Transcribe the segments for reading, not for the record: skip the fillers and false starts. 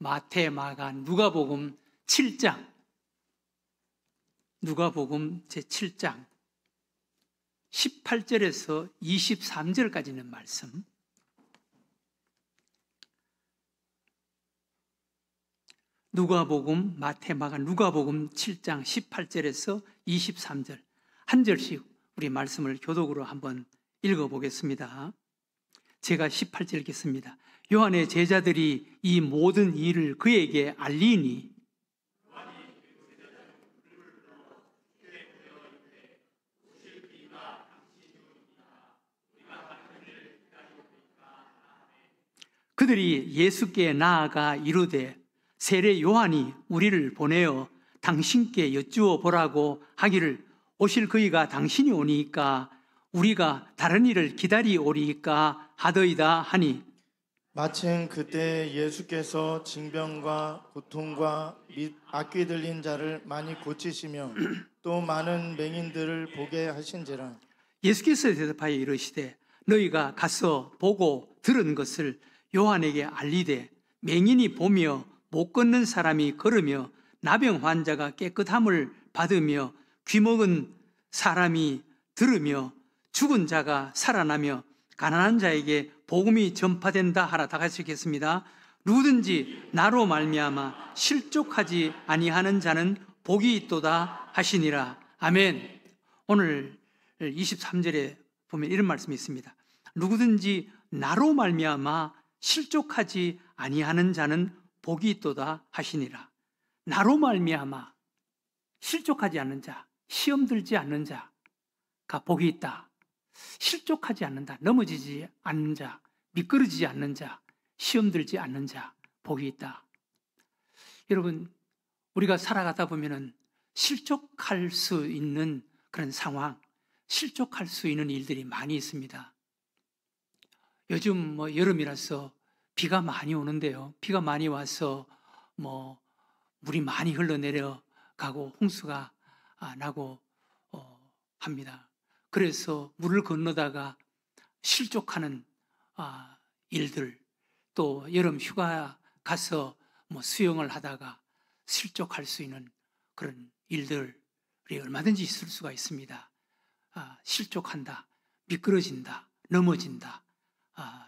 마태, 마가, 누가복음 7장, 누가복음 제7장 18절에서 23절까지 있는 말씀, 누가복음, 마태, 마가, 누가복음 7장 18절에서 23절 한 절씩 우리 말씀을 교독으로 한번 읽어보겠습니다. 제가 18절 읽겠습니다. 요한의 제자들이 이 모든 일을 그에게 알리니 그들이 예수께 나아가 이르되 세례 요한이 우리를 보내어 당신께 여쭈어 보라고 하기를 오실 그이가 당신이 오니까 우리가 다른 일을 기다리오리이까 하더이다 하니, 마침 그때 예수께서 징병과 고통과 및 악귀 들린 자를 많이 고치시며 또 많은 맹인들을 보게 하신지라. 예수께서 대답하여 이르시되 너희가 가서 보고 들은 것을 요한에게 알리되 맹인이 보며 못 걷는 사람이 걸으며 나병 환자가 깨끗함을 받으며 귀먹은 사람이 들으며 죽은 자가 살아나며 가난한 자에게 복음이 전파된다 하라. 다 같이 읽겠습니다. 누구든지 나로 말미암아 실족하지 아니하는 자는 복이 있도다 하시니라. 아멘. 오늘 23절에 보면 이런 말씀이 있습니다. 누구든지 나로 말미암아 실족하지 아니하는 자는 복이 있도다 하시니라. 나로 말미암아 실족하지 않는 자, 시험 들지 않는 자가 복이 있다. 실족하지 않는다, 넘어지지 않는 자, 미끄러지지 않는 자, 시험 들지 않는 자, 복이 있다. 여러분, 우리가 살아가다 보면은 실족할 수 있는 그런 상황, 실족할 수 있는 일들이 많이 있습니다. 요즘 여름이라서 비가 많이 오는데요. 비가 많이 와서 물이 많이 흘러내려가고 홍수가 나고 합니다. 그래서 물을 건너다가 실족하는 일들, 또 여름 휴가 가서 수영을 하다가 실족할 수 있는 그런 일들이 얼마든지 있을 수가 있습니다. 실족한다, 미끄러진다, 넘어진다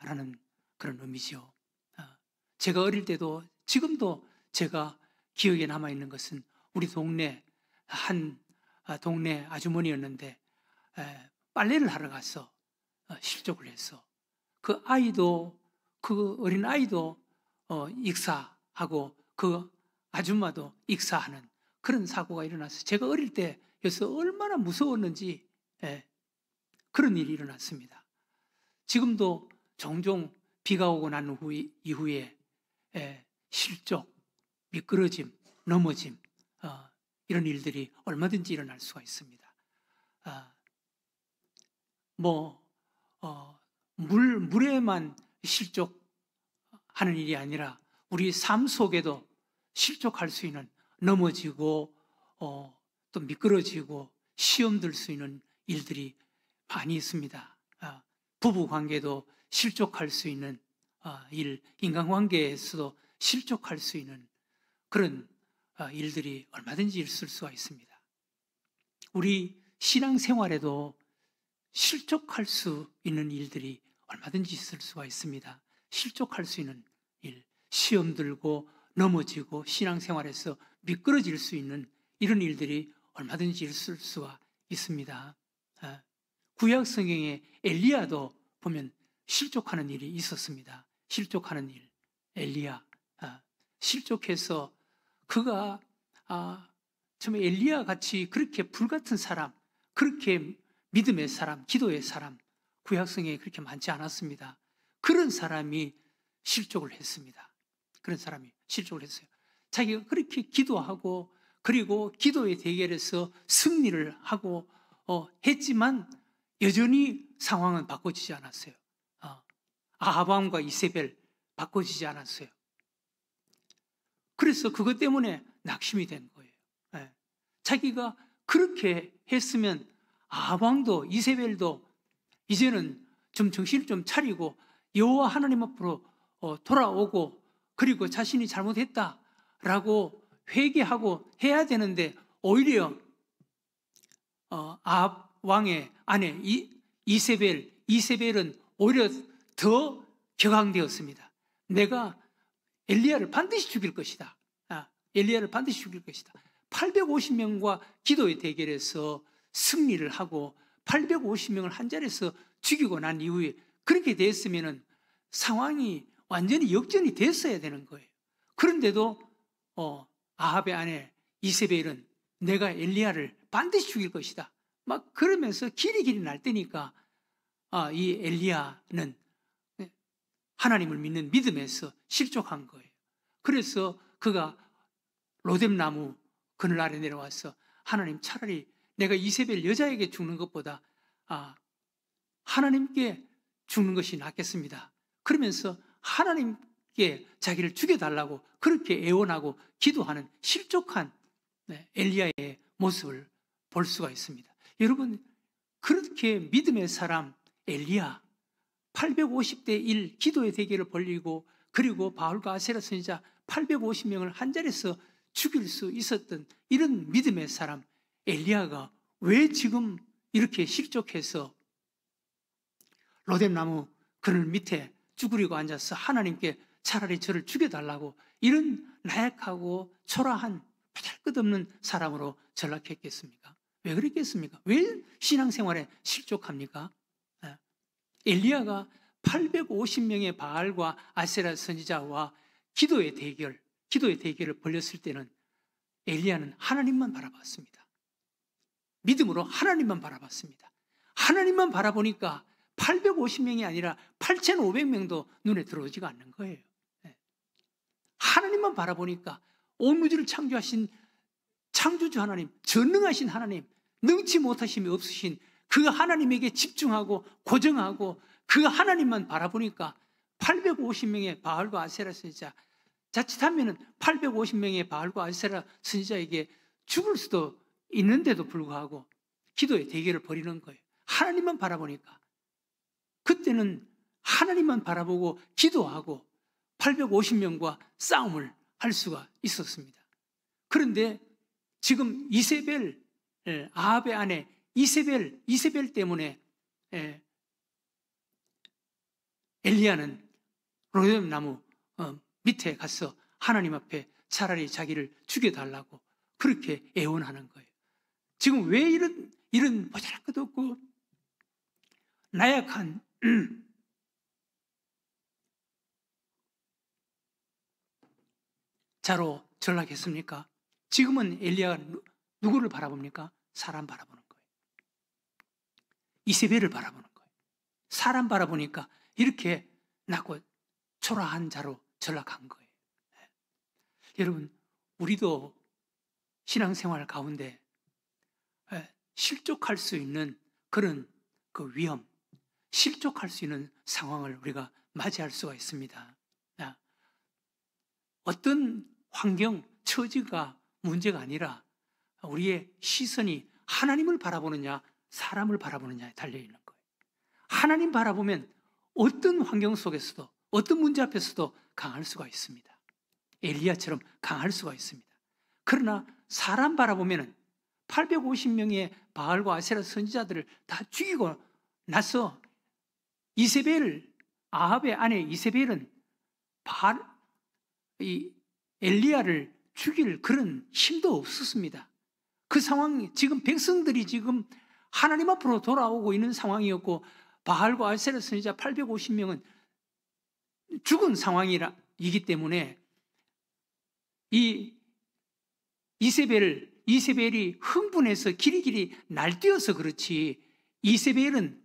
라는 그런 의미죠. 제가 어릴 때도 지금도 제가 기억에 남아있는 것은 우리 동네 한 동네 아주머니였는데 빨래를 하러 가서 실족을 해서 그 아이도, 그 어린 아이도 익사하고 그 아줌마도 익사하는 그런 사고가 일어났어요. 제가 어릴 때여서 얼마나 무서웠는지 그런 일이 일어났습니다. 지금도 종종 비가 오고 난 이후에 실족, 미끄러짐, 넘어짐 이런 일들이 얼마든지 일어날 수가 있습니다. 물에만 실족하는 일이 아니라 우리 삶 속에도 실족할 수 있는, 넘어지고 또 미끄러지고 시험 들 수 있는 일들이 많이 있습니다. 부부 관계도 실족할 수 있는 일, 인간관계에서도 실족할 수 있는 그런 일들이 얼마든지 있을 수가 있습니다. 우리 신앙생활에도 실족할 수 있는 일들이 얼마든지 있을 수가 있습니다. 실족할 수 있는 일, 시험 들고 넘어지고 신앙생활에서 미끄러질 수 있는 이런 일들이 얼마든지 있을 수가 있습니다. 구약 성경에 엘리야도 보면 실족하는 일이 있었습니다. 실족하는 일, 엘리야 실족해서 그가 정말 엘리야 같이 그렇게 불같은 사람, 그렇게 믿음의 사람, 기도의 사람, 구약성경에 그렇게 많지 않았습니다. 그런 사람이 실족을 했습니다. 그런 사람이 실족을 했어요. 자기가 그렇게 기도하고 그리고 기도의 대결에서 승리를 하고 했지만 여전히 상황은 바꿔지지 않았어요. 아합왕과 이세벨 바꿔지지 않았어요. 그래서 그것 때문에 낙심이 된 거예요. 자기가 그렇게 했으면 아합왕도 이세벨도 이제는 좀 정신을 좀 차리고 여호와 하나님 앞으로 돌아오고 그리고 자신이 잘못했다라고 회개하고 해야 되는데 오히려 아합 왕의 아내 이세벨은 오히려 더 격앙되었습니다. 내가 엘리야를 반드시 죽일 것이다. 엘리야를 반드시 죽일 것이다. 850명과 기도의 대결에서 승리를 하고 850명을 한 자리에서 죽이고 난 이후에 그렇게 됐으면 상황이 완전히 역전이 됐어야 되는 거예요. 그런데도 아합의 아내 이세벨은 내가 엘리야를 반드시 죽일 것이다. 막 그러면서 길이 날 때니까 이 엘리야는 하나님을 믿는 믿음에서 실족한 거예요. 그래서 그가 로뎀나무 그늘 아래 내려와서 하나님, 차라리 내가 이세벨 여자에게 죽는 것보다 하나님께 죽는 것이 낫겠습니다. 그러면서 하나님께 자기를 죽여달라고 그렇게 애원하고 기도하는 실족한 엘리야의 모습을 볼 수가 있습니다. 여러분, 그렇게 믿음의 사람 엘리야 850대 1 기도의 대결을 벌이고 그리고 바울과 아세라 선지자 850명을 한 자리에서 죽일 수 있었던 이런 믿음의 사람 엘리야가 왜 지금 이렇게 실족해서 로뎀나무 그늘 밑에 쭈그리고 앉아서 하나님께 차라리 저를 죽여달라고 이런 나약하고 초라한 보잘것없는 사람으로 전락했겠습니까? 왜 그랬겠습니까? 왜 신앙생활에 실족합니까? 엘리야가 850명의 바알과 아세라 선지자와 기도의 대결을 벌였을 때는 엘리야는 하나님만 바라봤습니다. 믿음으로 하나님만 바라봤습니다. 하나님만 바라보니까 850명이 아니라 8,500명도 눈에 들어오지가 않는 거예요. 하나님만 바라보니까 온 우주를 창조하신 창조주 하나님, 전능하신 하나님, 능치 못하심이 없으신 그 하나님에게 집중하고 고정하고 그 하나님만 바라보니까 850명의 바알과 아세라 선지자, 자칫하면 850명의 바알과 아세라 선지자에게 죽을 수도 있는데도 불구하고 기도의 대결을 벌이는 거예요. 하나님만 바라보니까. 그때는 하나님만 바라보고 기도하고 850명과 싸움을 할 수가 있었습니다. 그런데 지금 이세벨, 아합의 아내 이세벨 때문에 엘리야는 로뎀나무 밑에 가서 하나님 앞에 차라리 자기를 죽여달라고 그렇게 애원하는 거예요. 지금 왜 이런 보잘것도 없고 나약한 자로 전락했습니까? 지금은 엘리야가 누구를 바라봅니까? 사람 바라보는 거예요. 이세벨을 바라보는 거예요. 사람 바라보니까 이렇게 낮고 초라한 자로 전락한 거예요. 여러분, 우리도 신앙생활 가운데 실족할 수 있는 그런 그 위험, 실족할 수 있는 상황을 우리가 맞이할 수가 있습니다. 어떤 환경, 처지가 문제가 아니라 우리의 시선이 하나님을 바라보느냐, 사람을 바라보느냐에 달려있는 거예요. 하나님 바라보면 어떤 환경 속에서도, 어떤 문제 앞에서도 강할 수가 있습니다. 엘리야처럼 강할 수가 있습니다. 그러나 사람 바라보면 850명의 바알과 아세라 선지자들을 다 죽이고 나서 아합의 아내 이세벨은 엘리야를 죽일 그런 힘도 없었습니다. 그 상황이 지금 백성들이 지금 하나님 앞으로 돌아오고 있는 상황이었고 바알과 아세라 선지자 850명은 죽은 상황이기 때문에 이 이세벨이 흥분해서 길이길이 날뛰어서 그렇지 이세벨은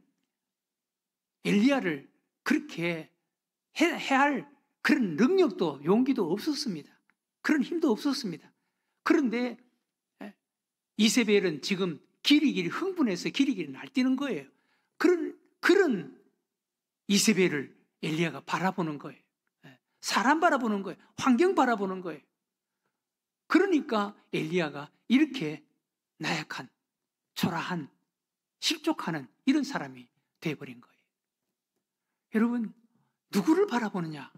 엘리야를 그렇게 해야 할 그런 능력도 용기도 없었습니다. 그런 힘도 없었습니다. 그런데 이세벨은 지금 길이길이 흥분해서 길이길이 날뛰는 거예요. 그런 이세벨을 엘리야가 바라보는 거예요. 사람 바라보는 거예요. 환경 바라보는 거예요. 그러니까 엘리야가 이렇게 나약한, 초라한, 실족하는 이런 사람이 되어버린 거예요. 여러분, 누구를 바라보느냐?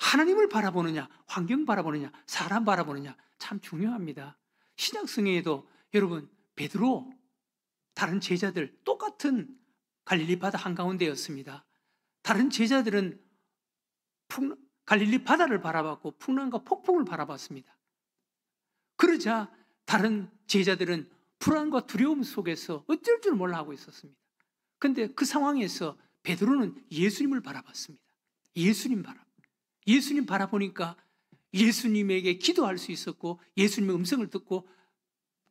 하나님을 바라보느냐, 환경 바라보느냐, 사람 바라보느냐 참 중요합니다. 신약성경에도 여러분 베드로, 다른 제자들 똑같은 갈릴리 바다 한가운데였습니다. 다른 제자들은 갈릴리 바다를 바라봤고 풍랑과 폭풍을 바라봤습니다. 그러자 다른 제자들은 불안과 두려움 속에서 어쩔 줄 몰라 하고 있었습니다. 그런데 그 상황에서 베드로는 예수님을 바라봤습니다. 예수님 바라보니까 예수님에게 기도할 수 있었고 예수님의 음성을 듣고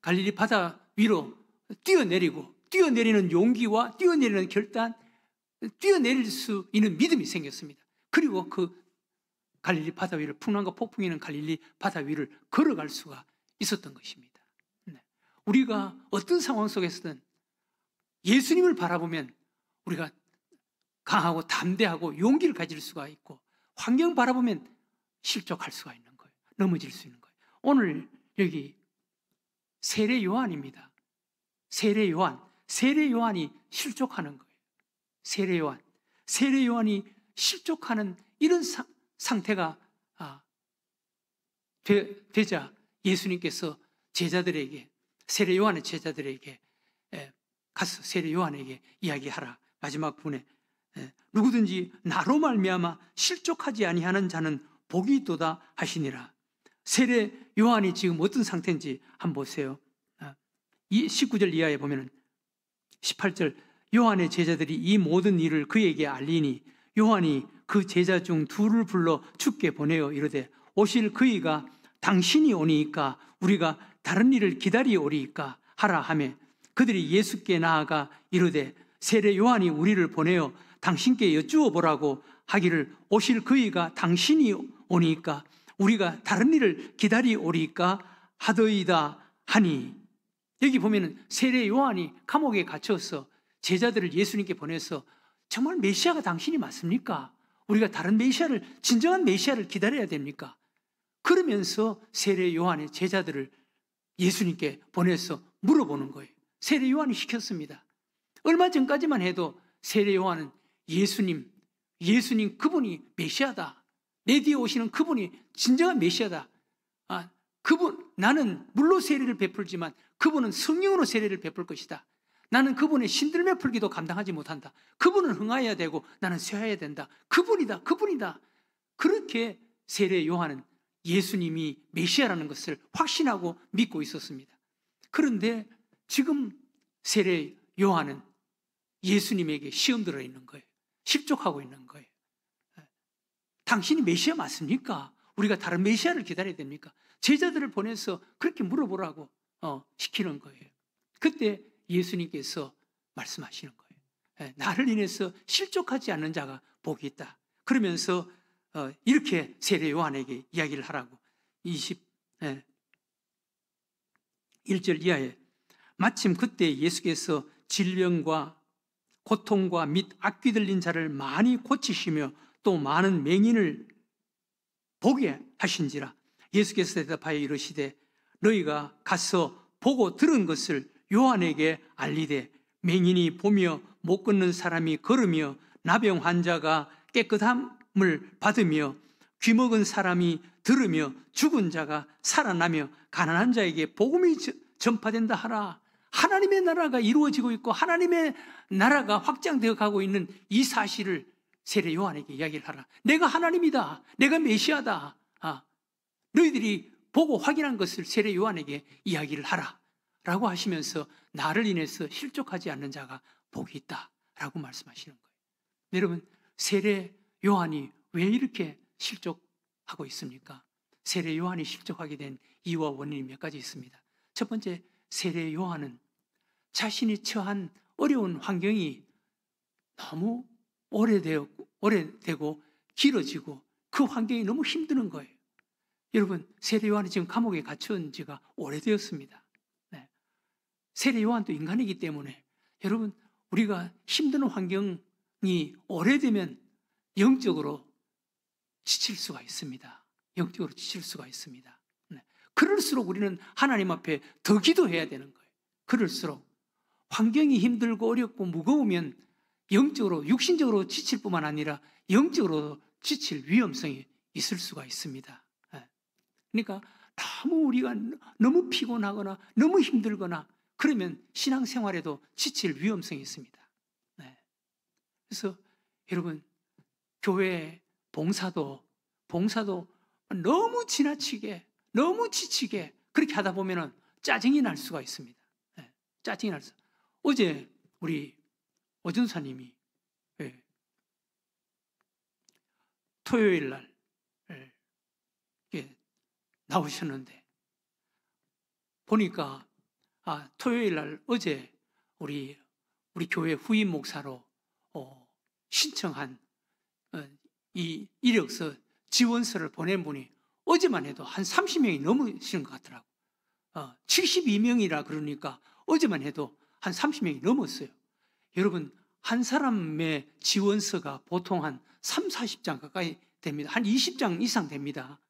갈릴리 바다 위로 뛰어내리는 용기와 뛰어내리는 결단, 뛰어내릴 수 있는 믿음이 생겼습니다. 그리고 그 갈릴리 바다 위를, 풍랑과 폭풍이 있는 갈릴리 바다 위를 걸어갈 수가 있었던 것입니다. 우리가 어떤 상황 속에서든 예수님을 바라보면 우리가 강하고 담대하고 용기를 가질 수가 있고, 환경 바라보면 실족할 수가 있는 거예요. 넘어질 수 있는 거예요. 오늘 여기 세례 요한입니다. 세례 요한이 실족하는 거예요. 세례 요한이 실족하는 이런 상태가 되자 예수님께서 제자들에게, 세례 요한의 제자들에게 가서 세례 요한에게 이야기하라. 마지막 분에 누구든지 나로 말미암아 실족하지 아니하는 자는 복이 있도다 하시니라. 세례 요한이 지금 어떤 상태인지 한번 보세요. 19절 이하에 보면은 18절, 요한의 제자들이 이 모든 일을 그에게 알리니 요한이 그 제자 중 둘을 불러 주께 보내어 이르되 오실 그이가 당신이 오니까 우리가 다른 일을 기다리오리이까 하라 하매 그들이 예수께 나아가 이르되 세례 요한이 우리를 보내어 당신께 여쭈어 보라고 하기를 오실 그이가 당신이 오니까 우리가 다른 일을 기다리오리이까 하더이다 하니. 여기 보면은 세례 요한이 감옥에 갇혀서 제자들을 예수님께 보내서 정말 메시아가 당신이 맞습니까? 우리가 다른 메시아를, 진정한 메시아를 기다려야 됩니까? 그러면서 세례 요한의 제자들을 예수님께 보내서 물어보는 거예요. 세례 요한이 시켰습니다. 얼마 전까지만 해도 세례 요한은 예수님 그분이 메시아다. 내 뒤에 오시는 그분이 진정한 메시아다. 나는 물로 세례를 베풀지만 그분은 성령으로 세례를 베풀 것이다. 나는 그분의 신들매 풀기도 감당하지 못한다. 그분은 흥하여야 되고 나는 쇠하여야 된다. 그분이다. 그렇게 세례 요한은 예수님이 메시아라는 것을 확신하고 믿고 있었습니다. 그런데 지금 세례 요한은 예수님에게 시험 들어 있는 거예요. 실족하고 있는 거예요. 당신이 메시아 맞습니까? 우리가 다른 메시아를 기다려야 됩니까? 제자들을 보내서 그렇게 물어보라고 시키는 거예요. 그때 예수님께서 말씀하시는 거예요. 나를 인해서 실족하지 않는 자가 복이 있다. 그러면서 이렇게 세례 요한에게 이야기를 하라고. 21절 이하에 마침 그때 예수께서 질병과 고통과 및 악귀 들린 자를 많이 고치시며 또 많은 맹인을 보게 하신지라. 예수께서 대답하여 이르시되 너희가 가서 보고 들은 것을 요한에게 알리되 맹인이 보며 못 걷는 사람이 걸으며 나병 환자가 깨끗함을 받으며 귀먹은 사람이 들으며 죽은 자가 살아나며 가난한 자에게 복음이 전파된다 하라. 하나님의 나라가 이루어지고 있고 하나님의 나라가 확장되어 가고 있는 이 사실을 세례 요한에게 이야기를 하라. 내가 하나님이다. 내가 메시아다. 너희들이 보고 확인한 것을 세례 요한에게 이야기를 하라 라고 하시면서 나를 인해서 실족하지 않는 자가 복이 있다 라고 말씀하시는 거예요. 여러분, 세례 요한이 왜 이렇게 실족하고 있습니까? 세례 요한이 실족하게 된 이유와 원인이 몇 가지 있습니다. 첫 번째, 세례 요한은 자신이 처한 어려운 환경이 너무 오래되고 길어지고 그 환경이 너무 힘드는 거예요. 여러분, 세례 요한이 지금 감옥에 갇혀온 지가 오래되었습니다. 세례 요한도 인간이기 때문에 여러분, 우리가 힘든 환경이 오래되면 영적으로 지칠 수가 있습니다. 그럴수록 우리는 하나님 앞에 더 기도해야 되는 거예요. 그럴수록 환경이 힘들고 어렵고 무거우면 영적으로, 육신적으로 지칠 뿐만 아니라 영적으로 지칠 위험성이 있을 수가 있습니다. 그러니까 우리가 너무 피곤하거나 너무 힘들거나 그러면 신앙생활에도 지칠 위험성이 있습니다. 그래서 여러분, 교회 봉사도 너무 지나치게 너무 지치게 그렇게 하다 보면 짜증이 날 수가 있습니다. 짜증이 날 수. 어제 우리 오전사님이 토요일 날 나오셨는데 보니까 토요일 날 어제 우리 교회 후임 목사로 신청한 이 이력서 지원서를 보낸 분이 어제만 해도 한 30명이 넘으시는 것 같더라고. 72명이라 그러니까 어제만 해도 한 30명이 넘었어요. 여러분, 한 사람의 지원서가 보통 한 3, 40장 가까이 됩니다. 한 20장 이상 됩니다.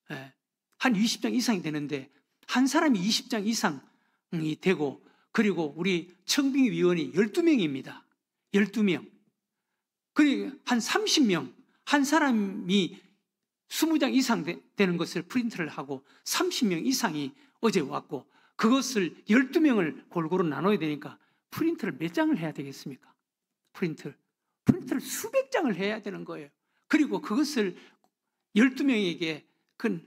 한 20장 이상이 되는데 한 사람이 20장 이상이 되고, 그리고 우리 청빙위원이 12명입니다. 12명. 그리고 한 30명, 한 사람이 20장 이상 되는 것을 프린트를 하고 30명 이상이 어제 왔고, 그것을 12명을 골고루 나눠야 되니까 프린트를 몇 장을 해야 되겠습니까? 프린트를 수백 장을 해야 되는 거예요. 그리고 그것을 12명에게 그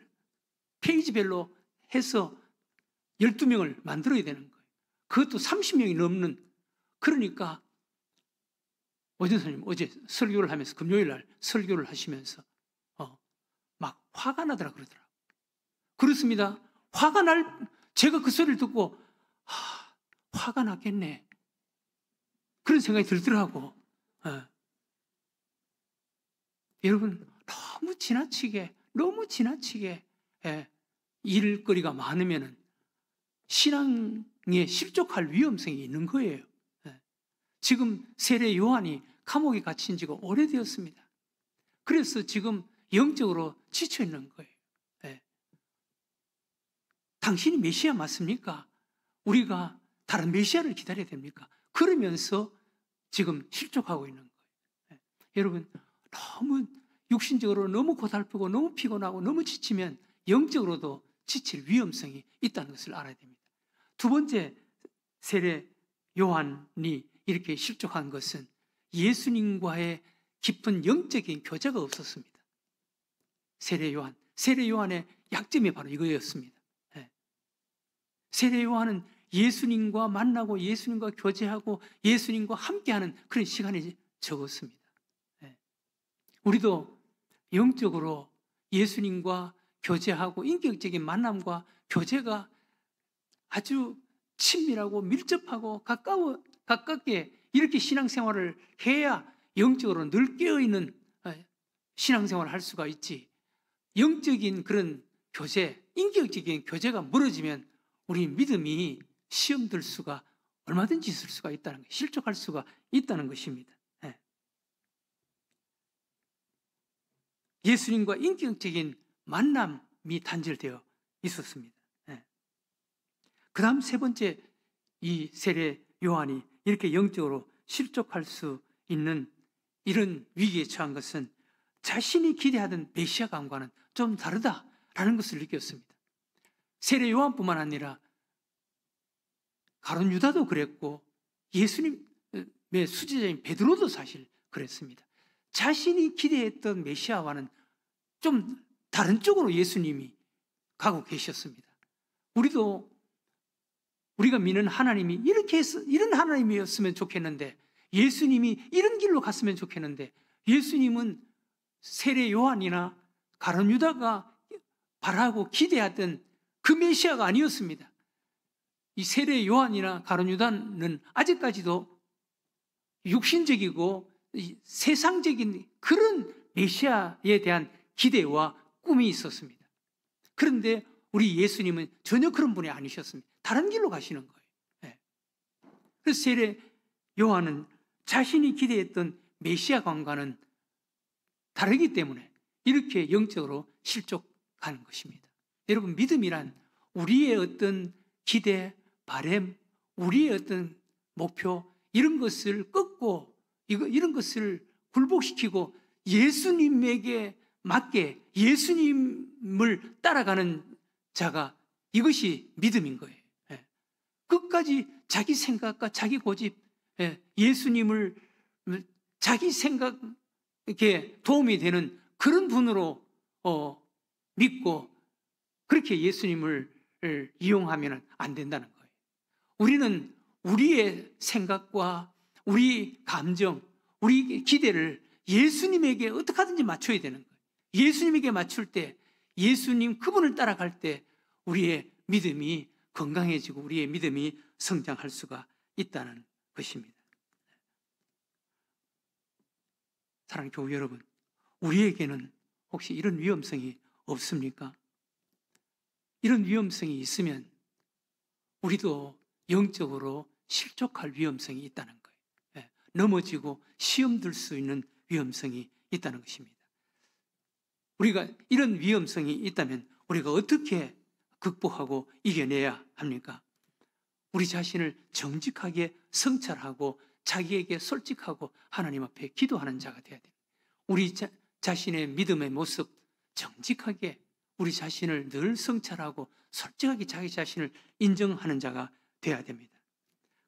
페이지별로 해서 12명을 만들어야 되는 거예요. 그것도 30명이 넘는. 그러니까 오전사님 어제 설교를 하면서, 금요일 날 설교를 하시면서 막 화가 나더라 그러더라고요. 그렇습니다. 제가 그 소리를 듣고 화가 났겠네, 그런 생각이 들더라고. 여러분, 너무 지나치게 일거리가 많으면 신앙에 실족할 위험성이 있는 거예요. 지금 세례 요한이 감옥에 갇힌 지가 오래되었습니다. 그래서 지금 영적으로 지쳐 있는 거예요. 당신이 메시아 맞습니까? 우리가 다른 메시아를 기다려야 됩니까? 그러면서 지금 실족하고 있는 거예요. 여러분, 너무 육신적으로 너무 고달프고 너무 피곤하고 너무 지치면 영적으로도 지칠 위험성이 있다는 것을 알아야 됩니다. 두 번째, 세례 요한이 이렇게 실족한 것은 예수님과의 깊은 영적인 교제가 없었습니다. 세례 요한의 약점이 바로 이거였습니다. 세례 요한은 예수님과 만나고 예수님과 교제하고 예수님과 함께하는 그런 시간이 적었습니다. 우리도 영적으로 예수님과 교제하고 인격적인 만남과 교제가 아주 친밀하고 밀접하고 가깝게 이렇게 신앙생활을 해야 영적으로 늘 깨어있는 신앙생활을 할 수가 있지. 영적인 그런 교제, 인격적인 교제가 멀어지면 우리 믿음이 시험 들 수가, 얼마든지 있을 수가 있다는 거예요. 실족할 수가 있다는 것입니다. 예수님과 인격적인 만남이 단절되어 있었습니다. 그 다음 세 번째, 이 세례 요한이 이렇게 영적으로 실족할 수 있는 이런 위기에 처한 것은 자신이 기대하던 메시아 감과는 좀 다르다라는 것을 느꼈습니다. 세례 요한뿐만 아니라 가룟 유다도 그랬고 예수님의 수제자인 베드로도 사실 그랬습니다. 자신이 기대했던 메시아와는 좀 다른 쪽으로 예수님이 가고 계셨습니다. 우리가 믿는 하나님이 이런 하나님이었으면 좋겠는데, 예수님이 이런 길로 갔으면 좋겠는데, 예수님은 세례 요한이나 가룟 유다가 바라고 기대하던 그 메시아가 아니었습니다. 이 세례 요한이나 가룟 유다는 아직까지도 육신적이고 세상적인 그런 메시아에 대한 기대와 꿈이 있었습니다. 그런데 우리 예수님은 전혀 그런 분이 아니셨습니다. 다른 길로 가시는 거예요. 그래서 세례 요한은 자신이 기대했던 메시아관과는 다르기 때문에 이렇게 영적으로 실족하는 것입니다. 여러분, 믿음이란 우리의 어떤 기대, 바람, 우리의 어떤 목표, 이런 것을 꺾고 이런 것을 굴복시키고 예수님에게 맞게 예수님을 따라가는 자가 이것이 믿음인 거예요. 끝까지 자기 생각과 자기 고집, 예수님을 자기 생각에 도움이 되는 그런 분으로 믿고 그렇게 예수님을 이용하면 안 된다는 거예요. 우리는 우리의 생각과 우리 감정, 우리 기대를 예수님에게 어떻게 하든지 맞춰야 되는 거예요. 예수님에게 맞출 때, 예수님 그분을 따라갈 때 우리의 믿음이 건강해지고 우리의 믿음이 성장할 수가 있다는 것입니다. 사랑하는 교우 여러분, 우리에게는 혹시 이런 위험성이 없습니까? 이런 위험성이 있으면 우리도 영적으로 실족할 위험성이 있다는 거예요. 넘어지고 시험 들 수 있는 위험성이 있다는 것입니다. 우리가 이런 위험성이 있다면 우리가 어떻게 극복하고 이겨내야 합니까? 우리 자신을 정직하게 성찰하고 자기에게 솔직하고 하나님 앞에 기도하는 자가 되어야 돼요. 우리 자신의 믿음의 모습 정직하게 우리 자신을 늘 성찰하고 솔직하게 자기 자신을 인정하는 자가 되어야 됩니다.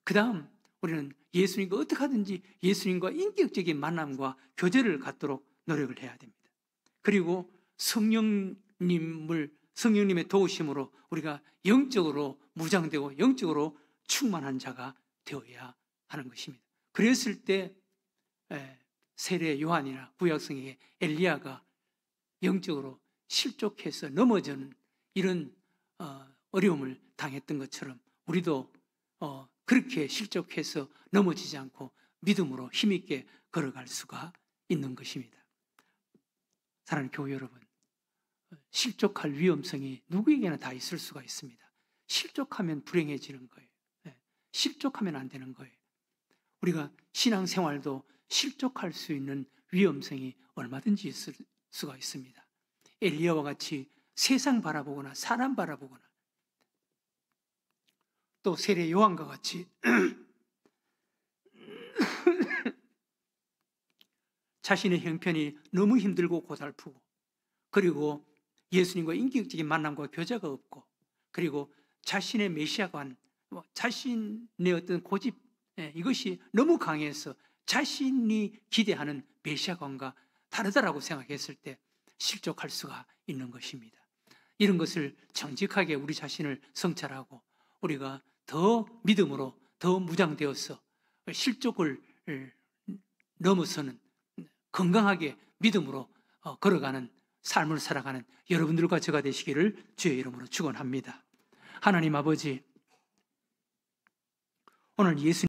그 다음 우리는 예수님과 어떻게 하든지 예수님과 인격적인 만남과 교제를 갖도록 노력을 해야 됩니다. 그리고 성령님의 도우심으로 우리가 영적으로 무장되고 영적으로 충만한 자가 되어야 하는 것입니다. 그랬을 때 세례 요한이나 구약성의 엘리야가 영적으로 실족해서 넘어지는 이런 어려움을 당했던 것처럼 우리도 그렇게 실족해서 넘어지지 않고 믿음으로 힘있게 걸어갈 수가 있는 것입니다. 사랑하는 교우 여러분, 실족할 위험성이 누구에게나 다 있을 수가 있습니다. 실족하면 불행해지는 거예요. 실족하면 안 되는 거예요. 우리가 신앙생활도 실족할 수 있는 위험성이 얼마든지 있을 수가 있습니다. 엘리야와 같이 세상 바라보거나 사람 바라보거나 또 세례 요한과 같이 자신의 형편이 너무 힘들고 고달프고 그리고 예수님과 인격적인 만남과 교제가 없고 그리고 자신의 메시아관, 자신의 어떤 고집 이것이 너무 강해서 자신이 기대하는 메시아관과 다르다라고 생각했을 때 실족할 수가 있는 것입니다. 이런 것을 정직하게 우리 자신을 성찰하고 우리가 더 믿음으로 더 무장되어서 실족을 넘어서는 건강하게 믿음으로 걸어가는 삶을 살아가는 여러분들과 저가 되시기를 주의 이름으로 축원합니다. 하나님 아버지, 오늘 예수님